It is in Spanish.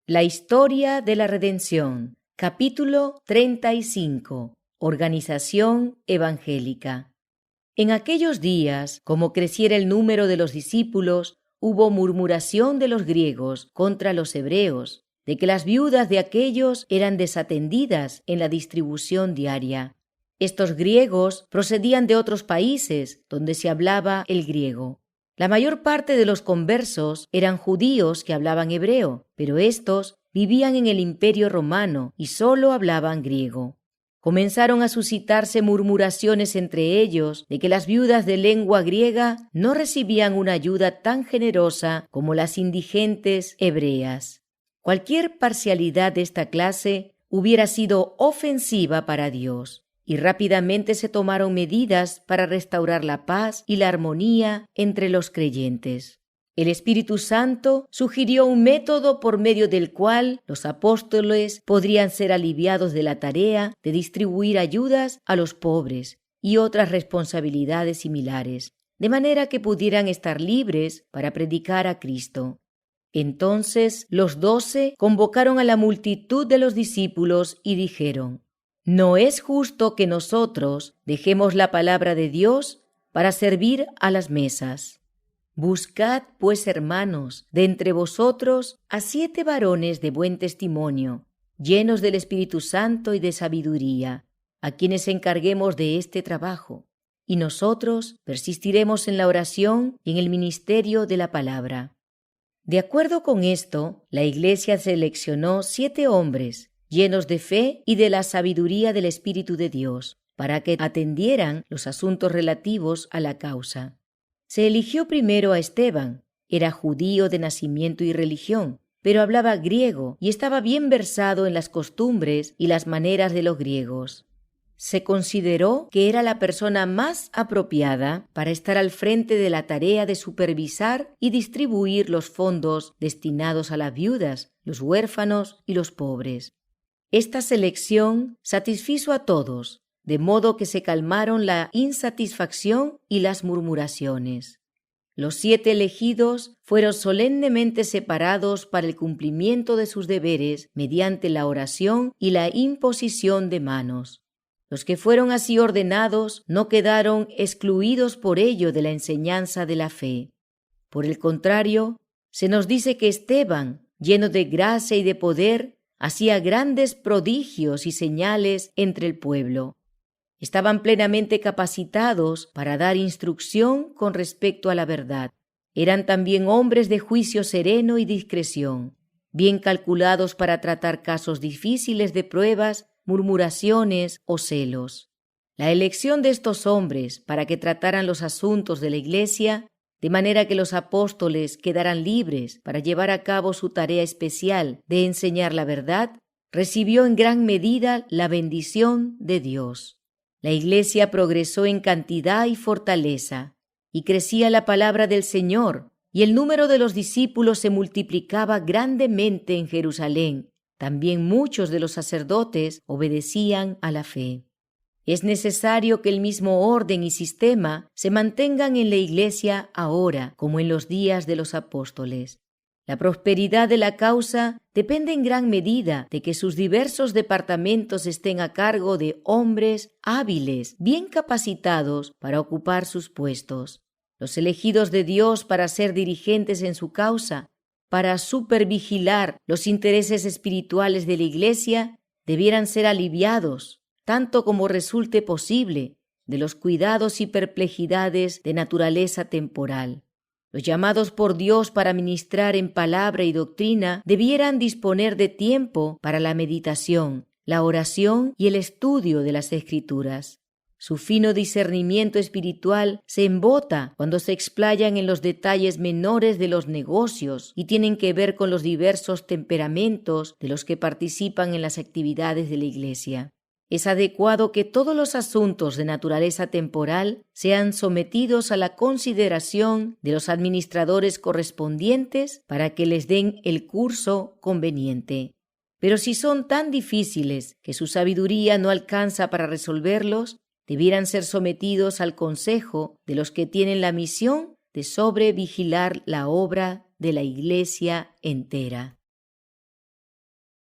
La historia de la redención. Capítulo 35. Organización evangélica. En aquellos días, como creciera el número de los discípulos, hubo murmuración de los griegos contra los hebreos, de que las viudas de aquellos eran desatendidas en la distribución diaria. Estos griegos procedían de otros países donde se hablaba el griego. La mayor parte de los conversos eran judíos que hablaban hebreo, pero estos vivían en el Imperio Romano y solo hablaban griego. Comenzaron a suscitarse murmuraciones entre ellos de que las viudas de lengua griega no recibían una ayuda tan generosa como las indigentes hebreas. Cualquier parcialidad de esta clase hubiera sido ofensiva para Dios, y rápidamente se tomaron medidas para restaurar la paz y la armonía entre los creyentes. El Espíritu Santo sugirió un método por medio del cual los apóstoles podrían ser aliviados de la tarea de distribuir ayudas a los pobres y otras responsabilidades similares, de manera que pudieran estar libres para predicar a Cristo. Entonces los 12 convocaron a la multitud de los discípulos y dijeron: «No es justo que nosotros dejemos la palabra de Dios para servir a las mesas. Buscad, pues, hermanos, de entre vosotros a 7 varones de buen testimonio, llenos del Espíritu Santo y de sabiduría, a quienes encarguemos de este trabajo, y nosotros persistiremos en la oración y en el ministerio de la palabra». De acuerdo con esto, la Iglesia seleccionó 7 hombres, llenos de fe y de la sabiduría del Espíritu de Dios, para que atendieran los asuntos relativos a la causa. Se eligió primero a Esteban. Era judío de nacimiento y religión, pero hablaba griego y estaba bien versado en las costumbres y las maneras de los griegos. Se consideró que era la persona más apropiada para estar al frente de la tarea de supervisar y distribuir los fondos destinados a las viudas, los huérfanos y los pobres. Esta selección satisfizo a todos, de modo que se calmaron la insatisfacción y las murmuraciones. Los 7 elegidos fueron solemnemente separados para el cumplimiento de sus deberes mediante la oración y la imposición de manos. Los que fueron así ordenados no quedaron excluidos por ello de la enseñanza de la fe. Por el contrario, se nos dice que Esteban, lleno de gracia y de poder, hacía grandes prodigios y señales entre el pueblo. Estaban plenamente capacitados para dar instrucción con respecto a la verdad. Eran también hombres de juicio sereno y discreción, bien calculados para tratar casos difíciles de pruebas, murmuraciones o celos. La elección de estos hombres para que trataran los asuntos de la Iglesia, de manera que los apóstoles quedaran libres para llevar a cabo su tarea especial de enseñar la verdad, recibió en gran medida la bendición de Dios. La Iglesia progresó en cantidad y fortaleza, y crecía la palabra del Señor, y el número de los discípulos se multiplicaba grandemente en Jerusalén. También muchos de los sacerdotes obedecían a la fe. Es necesario que el mismo orden y sistema se mantengan en la Iglesia ahora, como en los días de los apóstoles. La prosperidad de la causa depende en gran medida de que sus diversos departamentos estén a cargo de hombres hábiles, bien capacitados para ocupar sus puestos. Los elegidos de Dios para ser dirigentes en su causa, para supervigilar los intereses espirituales de la Iglesia, debieran ser aliviados, tanto como resulte posible, de los cuidados y perplejidades de naturaleza temporal. Los llamados por Dios para ministrar en palabra y doctrina debieran disponer de tiempo para la meditación, la oración y el estudio de las Escrituras. Su fino discernimiento espiritual se embota cuando se explayan en los detalles menores de los negocios y tienen que ver con los diversos temperamentos de los que participan en las actividades de la Iglesia. Es adecuado que todos los asuntos de naturaleza temporal sean sometidos a la consideración de los administradores correspondientes para que les den el curso conveniente. Pero si son tan difíciles que su sabiduría no alcanza para resolverlos, debieran ser sometidos al consejo de los que tienen la misión de sobrevigilar la obra de la Iglesia entera.